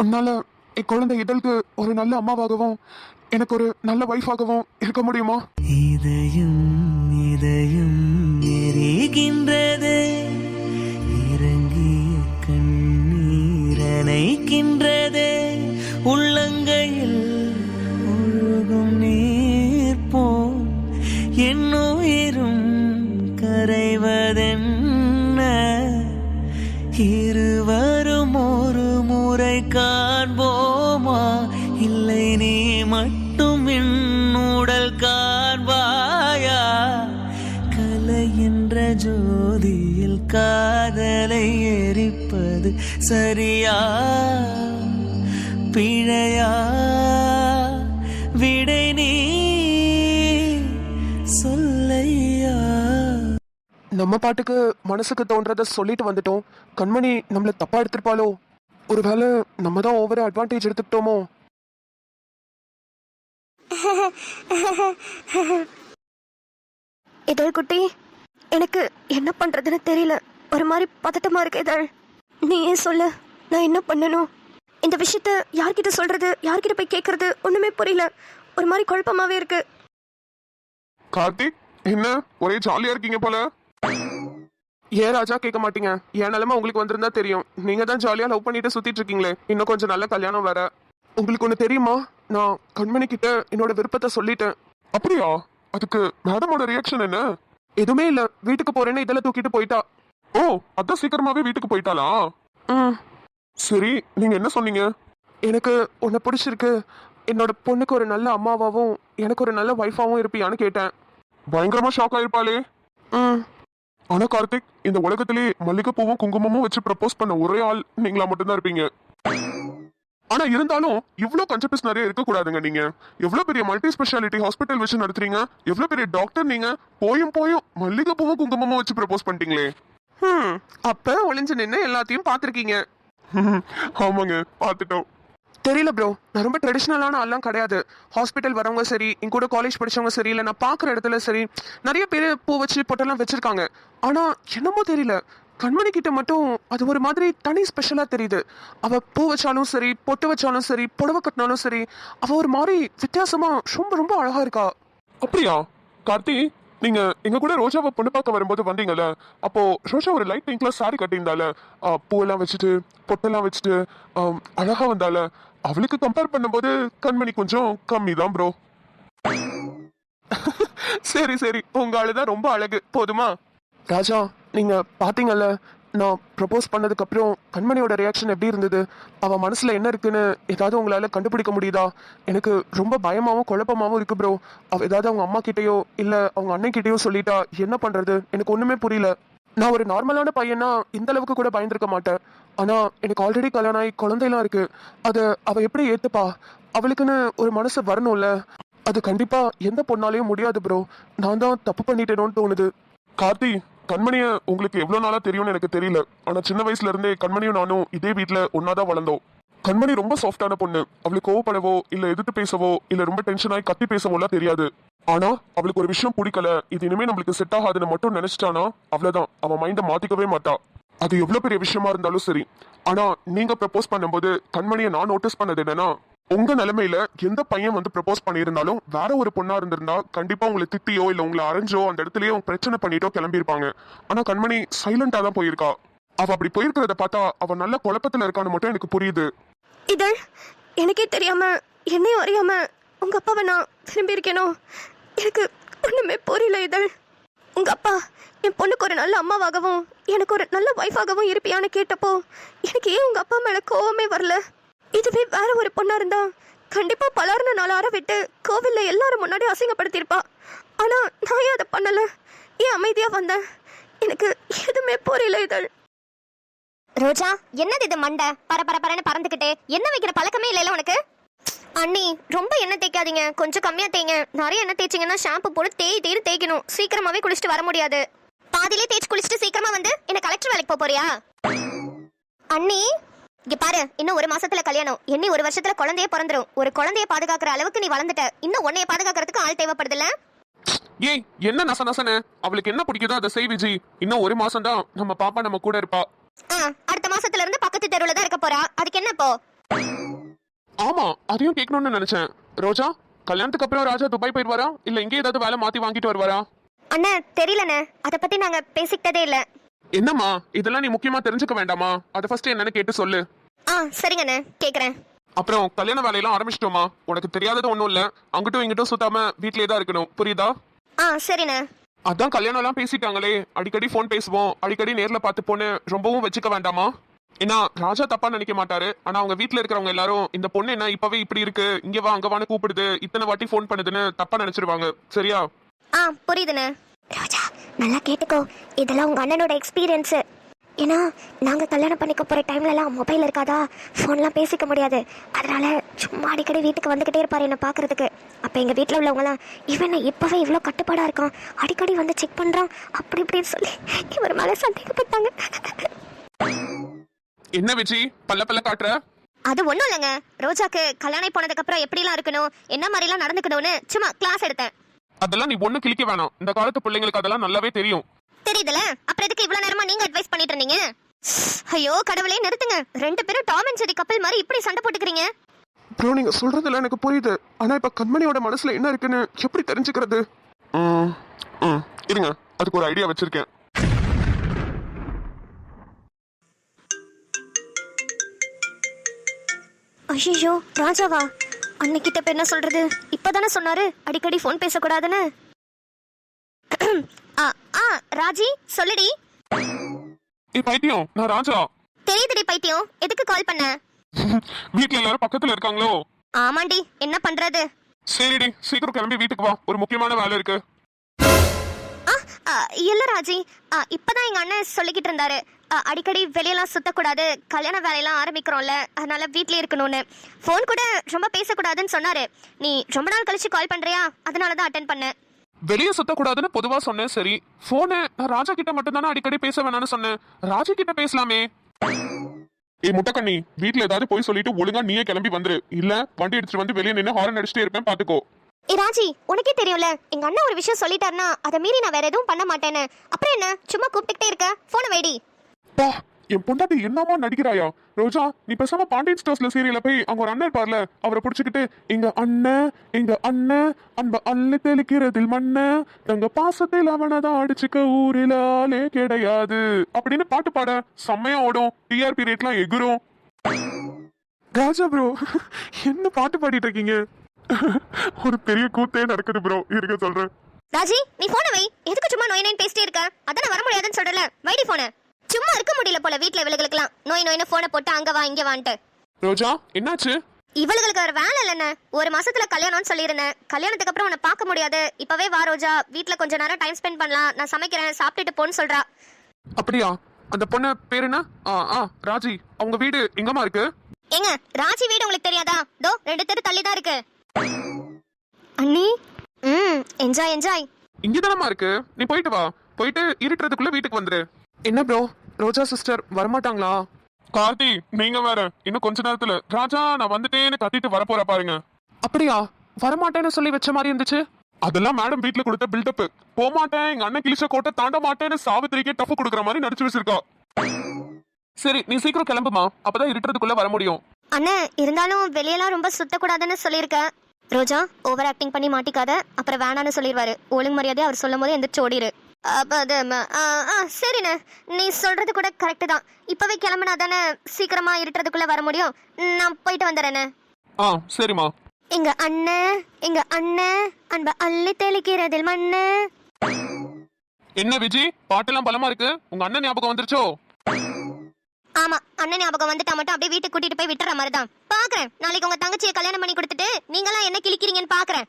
உன்னால என் குழந்தை இதழுக்கு ஒரு நல்ல அம்மாவாகவும் எனக்கு ஒரு நல்ல வைஃபாகவும் இருக்க முடியுமா? இதயம் இதயம் எரிகின்றது, இறங்கிய கண்ணீர் அணைக்கின்றது, உள்ளங்கையில் ஒழுகும் நீர் போல் என்னுயிரும் கரைவதென்ன, இருவரும் ஒரு முறை காண்போமா, இல்லை நீ மட்டும் என்னுடல் காண்பாயா, கலை என்ற ஜோதியில் காதலை எரிப்பது சரியா பிழையா, விடை நீ சொல்லையா. நம்ம பாட்டுக்கு மனசுக்கு தோன்றதை சொல்லிட்டு வந்துட்டோம். கண்மணி நம்மள தப்பா எடுத்திருப்பாளோ? ஒருவேளை நம்ம தான் ஓவரா அட்வான்டேஜ் எடுத்துக்கிட்டோமோ? இதழ் குட்டி, எனக்கு என்ன பண்றதுன்னு தெரியல. ஒரு மாதிரி பதட்டமா இருக்கு இதழ். நீ ஏன் சொல்லு, நான் என்ன பண்ணணும்? இந்த விஷயத்த யார்கிட்ட சொல்றது, யார்கிட்ட போய் கேட்கறது, ஒண்ணுமே புரியல. ஒரு மாதிரி குழப்பமாவே இருக்கு. கார்த்திக், என்ன ஒரே ஜாலியா இருக்கீங்க போல? ஏன் ராஜா கேட்க மாட்டீங்க? என் நிலைமை உங்களுக்கு வந்திருந்தா தெரியும். நீங்க தான் ஜாலியா லவ் பண்ணிட்டு சுத்திட்டு இருக்கீங்களே. இன்னும் கொஞ்சம் நல்ல கல்யாணம் வேற. உங்களுக்கு ஒண்ணு தெரியுமா? நான் கண்மணி கிட்ட என்னோட விருப்பத்தை சொல்லிட்டேன். அப்படியா? அதுக்கு மேடமோட ரியாக்ஷன் என்ன? எதுவுமே இல்ல. வீட்டுக்கு போறேன்னு இதெல்லாம் தூக்கிட்டு போயிட்டா. ஓ, அதான் சீக்கிரமாவே வீட்டுக்கு போயிட்டாளா? சரி, நீங்க என்ன சொன்னீங்க? எனக்கு உன்னை பிடிச்சிருக்கு, என்னோட பொண்ணுக்கு ஒரு நல்ல அம்மாவாவும் எனக்கு ஒரு நல்ல வைஃபாவும் இருப்பியான்னு கேட்டேன். பயங்கரமா ஷாக் ஆயிருப்பாளே. ஆனா கார்த்திக், இந்த உலகத்திலே மல்லிகைப்பூவும் குங்குமமும் வச்சு ப்ரப்போஸ் பண்ண ஒரே ஆள் நீங்களா மட்டும்தான் இருப்பீங்க. ஆனா இருந்தாலும் இவ்வளவு கஞ்சபிஸ் நிறைய இருக்க கூடாதுங்க. நீங்க எவ்வளவு பெரிய மல்டி ஸ்பெஷாலிட்டி ஹாஸ்பிட்டல் வச்சு நடத்துறீங்க, எவ்வளவு பெரிய டாக்டர் நீங்க. போயும் மல்லிகைப்பூவும் குங்குமமும் வச்சு ப்ரப்போஸ் பண்ணிட்டீங்களே. அப்ப ஒளிஞ்சு நின்று எல்லாத்தையும் பாத்திருக்கீங்க. ஆமாங்க, பாத்துட்டோம். தெரியல ப்ரோ, நான் ரொம்ப ட்ரெடிஷ்னலான ஆள்லாம் கிடையாது. ஹாஸ்பிட்டல் வரவங்க சரி, என் கூட காலேஜ் படிச்சவங்க சரி, இல்லை நான் பார்க்குற இடத்துல சரி, நிறைய பேர் பூ வச்சு பொட்டெல்லாம் வச்சிருக்காங்க. ஆனா என்னமோ தெரியல, கண்மணி கிட்ட மட்டும் அது ஒரு மாதிரி தனி ஸ்பெஷலா தெரியுது. அவ பூ வச்சாலும் சரி, பொட்டு வச்சாலும் சரி, புடவை கட்டினாலும் சரி, அவ ஒரு மாதிரி வித்தியாசமா ரொம்ப ரொம்ப அழகா இருக்கா. அப்படியா கார்த்தி? நீங்க எங்க கூட ரோஜாவை பொண்ணு பார்க்க வரும்போது வந்தீங்கல்ல, அப்போ ரோஜா ஒரு லைட் பிங்க்ல சாரி கட்டியிருந்தால, பூவெல்லாம் வச்சுட்டு பொட்டெல்லாம் வச்சுட்டு அழகா வந்தால, அவளுக்கு கம்பேர் பண்ணும்போது கண்மணி கொஞ்சம் கம்மி தான் ப்ரோ. சரி சரி, உங்க ஆளுதான் ரொம்ப அழகு, போதுமா? ராஜா, நீங்க பாத்தீங்கல்ல, நான் ப்ரப்போஸ் பண்ணதுக்கு அப்புறம் கண்மணியோட ரியாக்ஷன் எப்படி இருந்தது? அவ மனசுல என்ன இருக்குன்னு ஏதாவது உங்களால கண்டுபிடிக்க முடியுதா? எனக்கு ரொம்ப பயமாவும் குழப்பமாவும் இருக்கு ப்ரோ. அவ ஏதாவது அவங்க அம்மா கிட்டயோ இல்ல அவங்க அண்ணன் கிட்டயோ சொல்லிட்டா என்ன பண்றது? எனக்கு ஒண்ணுமே புரியல. நான் ஒரு நார்மலான பையனா இந்த அளவுக்கு கூட பயந்துருக்க மாட்டேன். ஆனா எனக்கு ஆல்ரெடி கல்யாணம் ஆகி குழந்தையெல்லாம் இருக்கு. அது அவ எப்படி ஏத்துப்பா? அவளுக்குன்னு ஒரு மனசு வரணும்ல. அது கண்டிப்பா எந்த பொண்ணாலையும் முடியாது ப்ரோ. நான் தான் தப்பு பண்ணிட்டேனோன்னு தோணுது. கார்த்தி, கண்மணிய உங்களுக்கு எவ்வளவு நாளா தெரியும்னு எனக்கு தெரியல. ஆனா சின்ன வயசுல இருந்தே கண்மணியும் நானும் இதே வீட்டுல ஒன்னாதான் வளர்ந்தோம். கண்மணி ரொம்ப சாஃப்டான பொண்ணு. அவளுக்கு கோவப்படவோ இல்ல எதிர்த்து பேசவோ இல்ல ரொம்ப டென்ஷன் ஆகி கத்தி பேசவோலாம் தெரியாது. ஆனா அவளுக்கு ஒரு விஷயம் பிடிக்கல, இது இனிமே நம்மளுக்கு செட் ஆகாதுன்னு மட்டும் நினைச்சிட்டானா அவ்வளவுதான், அவன் மைண்ட மாத்திக்கவே மாட்டா. அது எவ்வளவு பெரிய விஷயமா இருந்தாலும் சரி. ஆனா நீங்க ப்ரப்போஸ் பண்ணும்போது கண்மணியை நான் நோட்டீஸ் பண்ணது என்னன்னா, உங்க நிலைமையில எந்த பையன் வந்து ப்ரப்போஸ் பண்ணியிருந்தாலும் வேற ஒரு பொண்ணா இருந்திருந்தா கண்டிப்பா உங்களை திட்டியோ இல்ல உங்களை அரைஞ்சோ அந்த இடத்துலயே பிரச்சனை பண்ணிட்டோ கிளம்பியிருப்பாங்க. ஆனா கண்மணி சைலண்டா தான் போயிருக்கா. அவ அப்படி போயிருக்கிறத பார்த்தா அவ நல்ல குழப்பத்துல இருக்கான்னு மட்டும் எனக்கு புரியுது. இதழ், எனக்கே தெரியாம என்னையும் அறியாம உங்க அப்பாவை நான் திரும்பி இருக்கேனோ? எனக்கு ஒண்ணுமே புரியல இதழ். உங்க அப்பா என் பொண்ணுக்கு ஒரு நல்ல அம்மாவாகவும் எனக்கு ஒரு நல்ல வைஃபாகவும் இருப்பியான்னு கேட்டப்போ எனக்கு ஏன் உங்க அப்பா மேல கோவமே வரல? இதுவே வேற ஒரு பொண்ணா இருந்தா கண்டிப்பா பலர்னு 4 அறை விட்டு கோவில்ல எல்லாரும் முன்னாடி அசிங்கப்படுத்தியிருப்பா. ஆனா நான் ஏன் அதை பண்ணல? ஏன் அமைதியா வந்தேன்? எனக்கு எதுவுமே புரியல இதழ். ரோஜா, என்னது இது மண்டை பரபரன்னு பறந்துக்கிட்டே? என்ன வைக்கிற பழக்கமே இல்லைல்ல உனக்கு? அண்ணி, ரொம்ப எண்ணெய் தேய்க்காதீங்க, கொஞ்சம் கம்மியா தேய்ங்க. நிறைய எண்ணெய் தேய்ச்சிங்கன்னா ஷாம்பு போட்டு தேய்க்கணும். சீக்கிரமாவே குளிச்சுட்டு வர முடியாது. பாதியிலே தேய்ச்சி குளிச்சுட்டு சீக்கிரமா வந்து என்ன கலெக்டர் வேலைக்கு போறியா? அண்ணி, இங்க பாரு, இன்னும் 1 மாசத்துல கல்யாணம். இன்னி 1 வருஷத்துல குழந்தையே பிறந்துரும். ஒரு குழந்தைய பாதுகாக்கிற அளவுக்கு நீ வளர்ந்துட்ட. இன்னும் உன்னைய பாதுகாக்கிறதுக்கு ஆள் தேவைப்படுதுல்ல? ஏய், என்ன நசனசன? அவளுக்கு என்ன பிடிக்குதோ அதை செய் விஜி. இன்னும் 1 மாசம் தான் நம்ம பாப்பா நம்ம கூட இருப்பா. அடுத்த மாசத்துல இருந்து பக்கத்து தெருவுல தான் இருக்க போறா. அதுக்கு என்ன இப்போ? ஆமா, அதையும் கேட்கணும்னு நினைச்சேன். ரோஜா, கல்யாணத்துக்கு அப்புறம் ராஜா துபாய் போயிடுவாரா இல்ல இங்கே ஏதாவது வேலை மாத்தி வாங்கிட்டு வருவாரா? அண்ணா தெரியலண்ணே, அதை பத்தி நாங்க பேசிக்கிட்டதே இல்ல. என்னம்மா, இதெல்லாம் நீ முக்கியமா தெரிஞ்சுக்க வேண்டாமா? அதை ஃபர்ஸ்ட் என்னன்னு கேட்டு சொல்லு. சரிங்கண்ணே, கேக்குறேன். அப்புறம் கல்யாண வேலையெல்லாம் ஆரம்பிச்சிட்டோமா? உனக்கு தெரியாதது ஒண்ணும் இல்ல. அங்கிட்டும் இங்கிட்டும் சுத்தாம வீட்லயே தான் இருக்கணும், புரியுதா? சரிண்ணே. அதான் கல்யாணம் எல்லாம் பேசிட்டாங்களே, அடிக்கடி போன் பேசுவோம், அடிக்கடி நேர்ல பார்த்து போன்னு ரொம்பவும் வச்சுக்க வேண்டாமா? ஏன்னா ராஜா தப்பா நினைக்க மாட்டாரு. ஆனா அவங்க வீட்டுல இருக்கிறவங்க எல்லாரும் இந்த பொண்ணு என்ன இப்பவே இப்படி இருக்கு, இங்க வா அங்க வான்னு கூப்பிடுது, இத்தனை வாட்டி போன் பண்ணுதுன்னு தப்பா நினைச்சிருவாங்க. சரியா? புரியுதுண்ணே. ரோஜா, நல்லா கேட்டுக்கோ, இதெல்லாம் உங்க அண்ணனோட எக்ஸ்பீரியன்ஸ். ஏன்னா நாங்க கல்யாணம் பண்ணிக்க போற டைம்லலாம் மொபைல் இருக்காதா, ஃபோன்லாம் பேசிக்க முடியாது. அதனால சும்மா அடிக்கடி வீட்டுக்கு வந்துகிட்டே இருப்பாரு என்ன பாக்குறதுக்கு. அப்ப எங்க வீட்டுல உள்ளவங்கலாம், இவன் இப்பவே இவ்வளவு கட்டுப்பாடா இருக்கான், அடிக்கடி வந்து செக் பண்றான், அப்படி இப்படின்னு சொல்லி இவர் மேல சந்தேகப்பட்டாங்க. என்ன விஜி பல்ல பல்ல காட்டுற? அது ஒண்ணும் இல்லைங்க, ரோஜாக்கு கல்யாணம் போனதுக்கு அப்புறம் எப்படிலாம் இருக்கணும், என்ன மாதிரிலாம் நடந்துக்கணும்னு சும்மா கிளாஸ் எடுத்தேன். அதெல்லாம் நீ ஒண்ணு கிளிக்க வேணாம். இந்த காலத்து பிள்ளைங்களுக்கு அதெல்லாம் நல்லாவே தெரியும். தெரியுதுல, அப்புறம் எதுக்கு இவ்வளவு நேரமா நீங்க அட்வைஸ் பண்ணிட்டு இருந்தீங்க? ஐயோ கடவுளே, நிறுத்துங்க. ரெண்டு பேரும் டாம் அண்ட் ஜெர்ரி கப்பல் மாதிரி இப்படி சண்டை போட்டுக்கிறீங்க. ப்ரோ, நீங்க சொல்றதெல்லாம் எனக்கு புரியுது. ஆனா இப்ப கண்மணியோட மனசுல என்ன இருக்குன்னு எப்படி தெரிஞ்சுக்கிறது? இருங்க, அதுக்கு ஒரு ஐடியா வச்சிருக்கேன். ஐயோ, ராஜாவா? அன்னைக்கிட்ட இப்ப என்ன சொல்றது? இப்பதானே சொன்னாரு அடிக்கடி போன் பேசக்கூடாதுன்னு. ராஜி சொல்லுடி. பைத்தியம், நான் ராஜா. தெரியுதுடி பைத்தியம், எதுக்கு கால் பண்ண? வீட்டுல எல்லாரும் பக்கத்துல இருக்காங்களோ? ஆமாண்டி, என்ன பண்றது? சரிடி, சீக்கிரம் கிளம்பி வீட்டுக்கு வா, ஒரு முக்கியமான வேலை இருக்கு. இல்ல ராஜி, இப்பதான் எங்க அண்ணன் சொல்லிக்கிட்டு இருந்தாரு, அடிக்கடி வெளியெல்லாம் சுத்தக்கூடாது, கல்யாண வேலையெல்லாம் ஆரம்பிக்கிறோம்ல, அதனால வீட்லயே இருக்கணும்னு. போன் கூட ரொம்ப பேசக்கூடாதுன்னு சொன்னாரு. நீ ரொம்ப நாள் கழிச்சு கால் பண்றியா, அதனாலதான் அட்டென்ட் பண்ணேன். வெளியே சுத்தக்கூடாதுன்னு பொதுவா சொன்னேன். சரி, போனு நான் ராஜா கிட்ட மட்டும் தானே அடிக்கடி பேச வேணாம்னு சொன்னேன். ராஜா கிட்ட பேசலாமே. முட்டைக்கண்ணி, வீட்டுல ஏதாவது போய் சொல்லிட்டு ஒழுங்கா நீயே கிளம்பி வந்துரு. இல்ல வண்டி எடுத்துட்டு வந்து வெளியே நின்று ஹாரன் அடிச்சுட்டே இருப்பேன், பாத்துக்கோ. ராஜி, உனக்கே தெரியும்ல, எங்க அண்ணன் ஒரு விஷயம் சொல்லிட்டாருன்னா அதை மீறி நான் வேற எதுவும் பண்ண மாட்டேன்னு. அப்புறம் என்ன சும்மா கூப்பிட்டுக்கிட்டே இருக்க? போன வைடி. பா, என் பொண்டாட்டி என்னமா நடிக்கிறாயா? ரோஜா, நீ பேசாம பாண்டியன் ஸ்டோர்ஸ்ல சீரியல்ல போய் அவங்க ஒரு அண்ணன் இருப்பார்ல, அவரை புடிச்சுக்கிட்டு எங்க அண்ணன் அன்ப அள்ளி தெளிக்கிறதில் மண்ண தங்க பாசத்தில் அவனதான் அடிச்சுக்க ஊரில் ஆளே கிடையாது அப்படின்னு பாட்டு பாட செம்மையா ஓடும். டிஆர்பி ரேட்லாம் எகுரும். ராஜா ப்ரோ, என்ன பாட்டு பாடிட்டு இருக்கீங்க? ஒரு பெரிய கூத்தே நடக்குது ப்ரோ, இருக்க சொல்றேன். ராஜி, நீ போன வை. எதுக்கு சும்மா நோய் நோய் பேசிட்டே இருக்க? அதான் வர முடியாதுன்னு சொல்றல, வைடி போன. சும்மா இருக்க முடியல போல வீட்ல இவளுகளுக்குலாம் நோய் நோய்னு போனை போட்டு அங்க வா இங்க வான்ட்டு. ரோஜா, என்னாச்சு? இவளுகளுக்கு ஒரு வேலை இல்லைன்னு ஒரு மாசத்துல கல்யாணம்னு சொல்லியிருந்தேன். கல்யாணத்துக்கு அப்புறம் உன்னை பார்க்க முடியாது, இப்பவே வா ரோஜா, வீட்ல கொஞ்ச நேரம் டைம் ஸ்பெண்ட் பண்ணலாம், நான் சமைக்கிறேன், சாப்பிட்டுட்டு போன்னு சொல்றா. அப்படியா? அந்த பொண்ணு பேரு என்ன? ராஜி. அவங்க வீடு எங்கம்மா இருக்கு? ஏங்க, ராஜி வீடு உங்களுக்கு தெரியாதா? தோ 2 தெரு தள்ளி தான் இருக்கு. அண்ணி, என்ஜாய் என்ஜாய். இங்கதானமா இருக்கு, நீ போயிட்டு வா. போயிட்டு இருட்டுறதுக்குள்ள வீட்டுக்கு வந்துரு. என்ன ப்ரோ, ரோஜா சிஸ்டர் வரமாட்டாங்களா? கார்த்தி, நீங்க வேற இன்னும் கொஞ்ச நேரத்துல ராஜா நான் வந்துட்டேன்னு கத்திட்டு வரப்போற பாருங்க. அப்படியா? வரமாட்டேன்னு சொல்லி வச்ச மாதிரி இருந்துச்சு. அதெல்லாம் மேடம் வீட்டுல கொடுத்த பில்டப். போமாட்டேன், எங்க அண்ணன் கிழிச்ச கோட்டை தாண்ட மாட்டேன்னு சாவித்திரிக்கே டஃப் கொடுக்குற மாதிரி நடிச்சு வச்சிருக்கா. சரி, நீ சீக்கிரம் கிளம்புமா, அப்பதான் இருட்டுறதுக்குள்ள வர முடியும். அண்ணன், இருந்தாலும் வெளியெல்லாம் ரொம்ப சுத்தக்கூடாதுன்னு சொல்லியிருக்க. ரோஜா, ஓவர் ஆக்டிங் பண்ணி மாட்டிக்காத, அப்புறம் வேணான்னு சொல்லிடுவாரு. ஒழுங்கு மரியாதையா அவர் சொல்லும் போது எந்திரிச்சு ஓடிரு. சரிண்ணே, நீ சொல்றது கூட கரெக்டு தான். இப்பவே கிளம்புனா தானே சீக்கிரமா இருட்டுறதுக்குள்ள வர முடியும். நான் போயிட்டு வந்துடுறேண்ணே. சரிம்மா. எங்க அண்ணன் அன்ப அள்ளி தெளிக்கிறதில் மண்ணு. என்ன விஜி, பாட்டெல்லாம் பலமா இருக்கு. உங்க அண்ணன் ஞாபகம் வந்துருச்சோ? ஆமா, அண்ணன் ஞாபகம் வந்துட்டா மட்டும் அப்படியே வீட்டுக்கு கூட்டிட்டு போய் விட்டுற மாதிரி தான். பாக்குறேன், நாளைக்கு உங்க தங்கச்சியை கல்யாணம் பண்ணி கொடுத்துட்டு நீங்களாம் என்ன கிழிக்கிறீங்கன்னு பாக்குறேன்.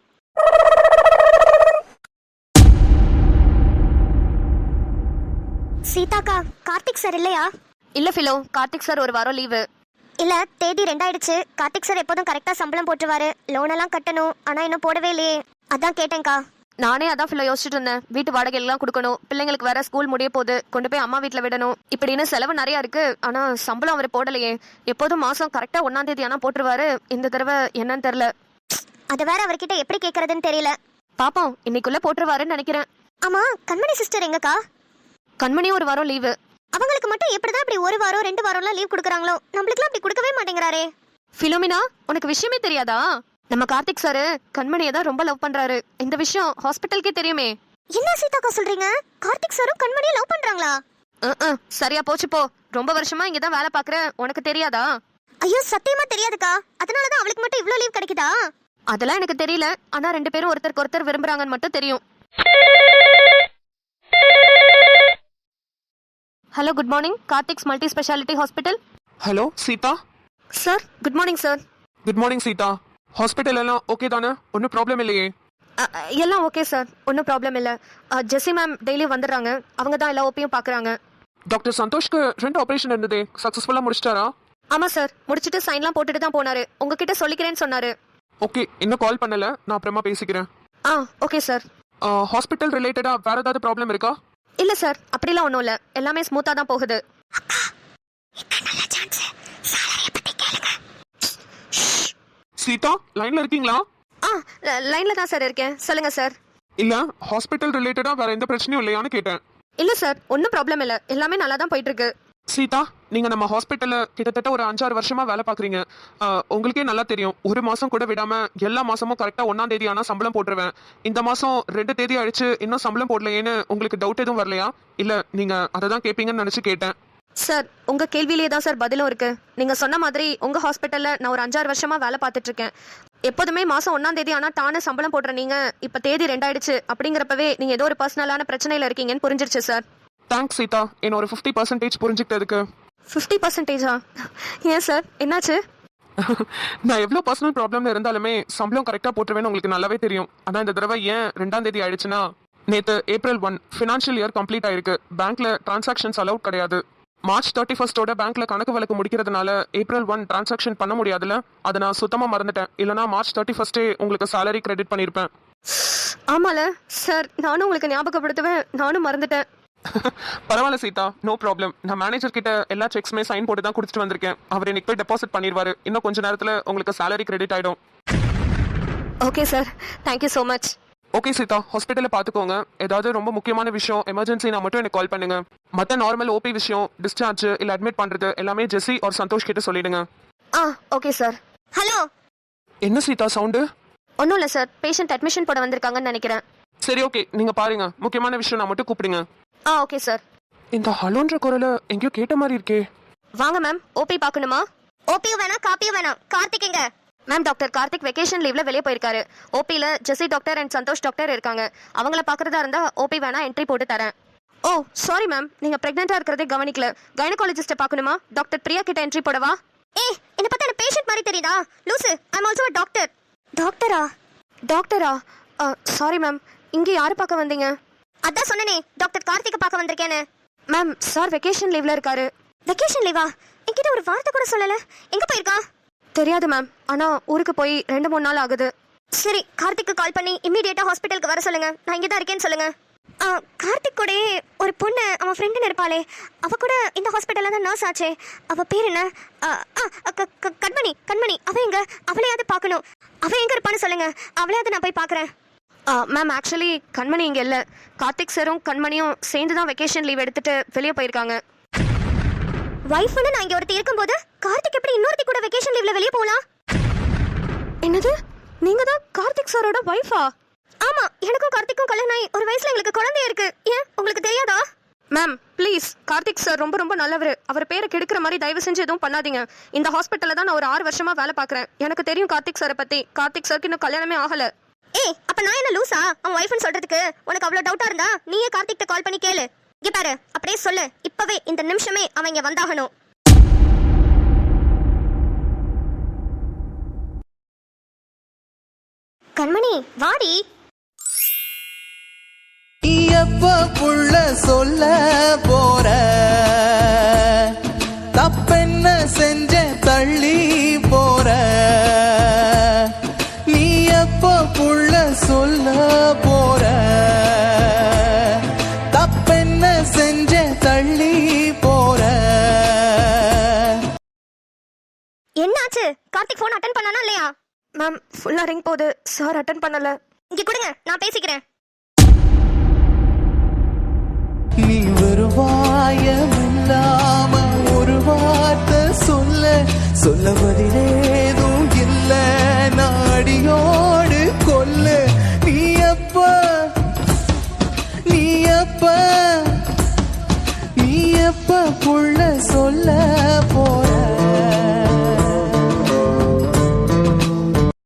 சீதாக்கா, கார்த்திக் சார் இல்லையா? இல்ல ஃபிலோ, கார்த்திக் சார் ஒரு வாரம் லீவு. இல்ல, தேதி 2 ஆயிடுச்சு. கார்த்திக் சார் எப்போதும் கரெக்டா சம்பளம் போட்டுருவாரு. லோன் எல்லாம் கட்டணும், ஆனா இன்னும் போடவே இல்லையே, அதான் கேட்டேன்க்கா. நானே அதான் ஃபிலோ யோசிச்சுட்டு இருந்தேன். வீட்டு வாடகை எல்லாம் கொடுக்கணும், பிள்ளைங்களுக்கு வேற ஸ்கூல் முடிய போகுது, கொண்டு போய் அம்மா வீட்டுல விடணும், இப்படின்னு செலவு நிறைய இருக்கு. ஆனா சம்பளம் அவர் போடலையே. எப்போதும் மாசம் கரெக்டா 1ஆம் தேதி ஆனா போட்டுருவாரு. இந்த தடவை என்னன்னு தெரியல. அது வேற அவர்கிட்ட எப்படி கேக்குறதுன்னு தெரியல. பாப்போம், இன்னைக்குள்ள போட்டுருவாருன்னு நினைக்கிறேன். ஆமா, கண்மணி சிஸ்டர் எங்கக்கா? கண்மணி ஒரு வாரம் லீவு. அவங்களுக்கு மட்டும் எப்படிதான் இப்படி 1 வாரம் 2 வாரம்லாம் லீவ் கொடுக்குறாங்களோ? நம்மளுக்குலாம் அப்படி கொடுக்கவே மாட்டேங்கிறாரே. ஃபிலோமினா, உனக்கு விஷயமே தெரியாதா? நம்ம கார்த்திக் சார் கண்மணியை தான் ரொம்ப லவ் பண்றாரு. இந்த விஷயம் ஹாஸ்பிட்டலுக்கே தெரியுமே. என்ன சீதாக்கா சொல்றீங்க? கார்த்திக் சாரும் கண்மணியை லவ் பண்றாங்களா? சரியா போச்சு போ. ரொம்ப வருஷமா இங்க தான் வேலை பாக்குற, உனக்கு தெரியாதா? ஐயோ சத்தியமா தெரியாதுக்கா. அதனாலதான் அவளுக்கு மட்டும் இவ்ளோ லீவ் கிடைக்குதா? அதெல்லாம் எனக்கு தெரியல. ஆனா 2 பேரும் ஒருத்தருக்கு ஒருத்தர் விரும்புறாங்கன்னு மட்டும் தெரியும். Hello, good morning. Karthik's multi speciality hospital. Hello Sita. Sir, good morning sir. Good morning Sita. Hospital எல்லாம் ஓகே தானே? ஒன்றும் ப்ராப்ளம் இல்லையே? எல்லாம் ஓகே சார், ஒன்றும் ப்ராப்ளம் இல்லை. ஜெஸி மேம் டெய்லி வந்துடுறாங்க. அவங்க தான் எல்லா ஓபியும் பார்க்குறாங்க. டாக்டர் சந்தோஷ்க்கு 2 ஆபரேஷன் இருந்ததே, சக்ஸஸ்ஃபுல்லாக முடிச்சிட்டாரா? ஆமாம் சார், முடிச்சுட்டு சைன்லாம் போட்டுட்டு தான் போனாரு. உங்ககிட்ட சொல்லிக்கிறேன்னு சொன்னாரு. ஓகே, இன்னும் கால் பண்ணல, நான் அப்புறமா பேசிக்கிறேன். Okay sir. ஹாஸ்பிட்டல் ரிலேட்டடாக வேற ஏதாவது ப்ராப்ளம் இருக்கா? இல்லை சார், அப்படிலாம் ஒன்றும் இல்லை. எல்லாமே ஸ்மூத்தாக தான் போகுது. சீதா, லைன்ல இருக்கீங்களா? லைனில் தான் சார் இருக்கேன். சொல்லுங்க சார். இல்ல, ஹாஸ்பிட்டல் ரிலேட்டடா வேற எந்த பிரச்சனையும் இல்லையான்னு கேட்டேன். இல்லை சார், ஒன்றும் ப்ராப்ளம் இல்லை. எல்லாமே நல்லா தான் போயிட்டு இருக்கு. சீதா, நீங்க நம்ம ஹாஸ்பிட்டல்ல கிட்டத்தட்ட ஒரு 5-6 வருஷமா வேலை பாக்குறீங்க. உங்களுக்கே நல்லா தெரியும், ஒரு மாசம் கூட விடாம எல்லா மாசமும் கரெக்டா 1ஆம் தேதி ஆனா சம்பளம் போட்டுருவேன். இந்த மாசம் 2 தேதி அழிச்சு இன்னும் சம்பளம் போடலையேன்னு உங்களுக்கு டவுட் எதுவும் வரலையா? இல்ல நீங்க அதை தான் கேட்பீங்கன்னு நினைச்சு கேட்டேன். சார், உங்க கேள்வியிலே தான் சார் பதிலும் இருக்கு. நீங்க சொன்ன மாதிரி உங்க ஹாஸ்பிட்டல்ல நான் ஒரு 5-6 வருஷமா வேலை பார்த்துட்டு இருக்கேன். எப்போதுமே மாசம் 1ஆம் தேதி ஆனா தானே சம்பளம் போடுற நீங்க இப்ப தேதி 2 ஆயிடுச்சு அப்படிங்கிறப்பவே நீங்க ஏதோ ஒரு பர்சனலான பிரச்சனையில இருக்கீங்கன்னு புரிஞ்சிருச்சு சார். தேங்க்ஸ் சீதா, என்ன ஒரு 50% புரிஞ்சுக்கிட்டதுக்கு. 50%? ஏன் சார், என்னாச்சு? நான் எவ்வளவு பர்சனல் ப்ராப்ளம்ல இருந்தாலுமே சம்பளம் கரெக்டா போட்டுருவேன்னு உங்களுக்கு நல்லாவே தெரியும். ஆனா இந்த தடவை ஏன் 2ஆம் தேதி ஆயிடுச்சுன்னா, நேத்து April 1 ஃபினான்ஷியல் இயர் கம்ப்ளீட் ஆயிருக்கு. பேங்க்ல டிரான்சாக்ஷன்ஸ் அலவுட் கிடையாது. March 31 பேங்க்ல கணக்கு வழக்கு முடிக்கிறதுனால April 1 டிரான்சாக்ஷன் பண்ண முடியாதுல. அதை நான் சுத்தமா மறந்துட்டேன். இல்லனா March 31 உங்களுக்கு salary கிரெடிட் பண்ணிருப்பேன். ஆமால சார், நானும் உங்களுக்கு ஞாபகப்படுத்துவேன், நானும் மறந்துட்டேன். பரவாயில்ல சீதா, நோ ப்ராப்ளம். நான் மேனேஜர் கிட்ட எல்லா செக்ஸுமே சைன் போட்டு தான் கொடுத்துட்டு வந்திருக்கேன். அவர் இன்னைக்கு போய் டெபாசிட் பண்ணிடுவாரு. இன்னும் கொஞ்ச நேரத்துல உங்களுக்கு salary கிரெடிட் ஆயிடும். Okay sir, thank you so much. Okay Sita, ஹாஸ்பிட்டல்ல பாத்துக்கோங்க. ஏதாவது ரொம்ப முக்கியமான விஷயம் எமர்ஜென்சினா மட்டும் எனக்கு கால் பண்ணுங்க. மத்த நார்மல் ஓபி விஷயம், டிஸ்சார்ஜ் இல்ல அட்மிட் பண்றது எல்லாமே ஜெஸி ஆர் சந்தோஷ் கிட்ட சொல்லிடுங்க. Okay sir. ஹலோ, என்ன சீதா சவுண்டு? ஒன்றும் இல்லை சார், பேஷண்ட் அட்மிஷன் போட வந்திருக்காங்கன்னு நினைக்கிறேன். சரி ஓகே, நீங்க பாருங்க. முக்கியமான விஷயம் நான் மட்டும் கூப்பிடுங்க. Okay sir. இந்த ஹலோன்ற குரலை எங்கேயோ கேட்ட மாதிரி இருக்கே. வாங்க மேம், ஓபி பார்க்கணுமா? ஓபியும் வேணாம் காப்பியும் வேணாம். கார்த்திக் எங்க? மேம், டாக்டர் கார்த்திக் வெக்கேஷன் லீவ்ல வெளியே போயிருக்காரு. ஓபியில் ஜெஸி டாக்டர் அண்ட் சந்தோஷ் டாக்டர் இருக்காங்க. அவங்கள பார்க்கறதா இருந்தா ஓபி வேணா என்ட்ரி போட்டு தரேன். ஓ சாரி மேம், நீங்க பிரெக்னெண்டா இருக்கிறதே கவனிக்கல. கைனகாலஜிஸ்ட்டை பார்க்கணுமா? டாக்டர் பிரியா கிட்ட என்ட்ரி போடவா? என்ன பார்த்தா என்ன பேஷண்ட் மாதிரி தெரியுதா? லூசு, ஐ அம் ஆல்சோ a டாக்டர். டாக்டரா? சாரி மேம், இங்க யாரு பார்க்க வந்தீங்க? அதான் சொன்னனே, டாக்டர் கார்த்திகை பார்க்க வந்திருக்கேன்னு. மேம், சார் வெக்கேஷன் லீவ்ல இருக்காரு. வெக்கேஷன் லீவா? என்கிட்ட ஒரு வார்த்தை கூட சொல்லல. எங்க போயிருக்கா? தெரியாது மேம், ஆனா ஊருக்கு போய் 2-3 நாள் ஆகுது. சரி, கார்த்திக்கு கால் பண்ணி இம்மீடியட்டா ஹாஸ்பிட்டலுக்கு வர சொல்லுங்க. நான் இங்கே தான் இருக்கேன்னு சொல்லுங்க. கார்த்திக் கூட ஒரு பொண்ணு அவன் ஃப்ரெண்டுன்னு இருப்பாளே, அவ கூட இந்த ஹாஸ்பிட்டல்ல தான் நர்ஸ் ஆச்சே. அவ பேர் என்ன? கண்மணி. அவ எங்க? அவளையாவது பார்க்கணும். அவ எங்க இருப்பான்னு சொல்லுங்க, அவளையாவது நான் போய் பார்க்குறேன். மேம், ஆக்சுவலி கண்மணி இங்கே இல்லை. கார்த்திக் சாரும் கண்மணியும் சேர்ந்து தான் வெக்கேஷன் லீவ் எடுத்துட்டு வெளியே போயிருக்காங்க. வைஃப்னு நான் இங்கே ஒருத்தி இருக்கும்போது கார்த்திக் எப்படி இன்னொருத்தி கூட வெக்கேஷன் லீவ்ல வெளியே போகலாம்? என்னது, நீங்க தான் கார்த்திக் சாரோட வைஃபா? ஆமா, எனக்கும் கார்த்திக்கும் கல்யாணம் ஆகி ஒரு வயசுல எங்களுக்கு குழந்தைய இருக்கு. ஏன் உங்களுக்கு தெரியாதா? மேம் ப்ளீஸ், கார்த்திக் சார் ரொம்ப ரொம்ப நல்லவர். அவர் பேரை கெடுக்கிற மாதிரி தயவு செஞ்சு எதுவும் பண்ணாதீங்க. இந்த ஹாஸ்பிட்டலில் தான் நான் ஒரு 6 வருஷமா வேலை பார்க்குறேன். எனக்கு தெரியும் கார்த்திக் சாரை பற்றி. கார்த்திக் சாருக்கு இன்னும் கல்யாணமே ஆகலை. அப்ப நான் என்ன லூசா அவன் வைஃப்னு சொல்றதுக்கு? உனக்கு அவ்வளவு டவுட்டா இருந்தா நீயே கார்த்திக் கால் பண்ணி கேளு. இங்க பாரு, அப்படியே சொல்லு, இப்பவே இந்த நிமிஷமே அவன் இங்க வந்தாகணும். கண்மணி வாடி. எப்ப புள்ள சொல்ல போற? தப்பென்ன செஞ்ச தள்ளி போற? நீ எப்ப புள்ள சொல்ல போற? தப்பென்ன செஞ்ச தள்ளி போற? என்னாச்சு? கார்த்திக் போன் அட்டென்ட் பண்ணானா இல்லையா? மேம், ஃபுல்லாக ரிங் போகுது. சார் அட்டன் பண்ணல. இங்க கொடுங்க, நான் பேசிக்கிறேன். நீ வருவாயமில்லாம ஒரு வார்த்தை சொல்ல பதிலே விழியோரம்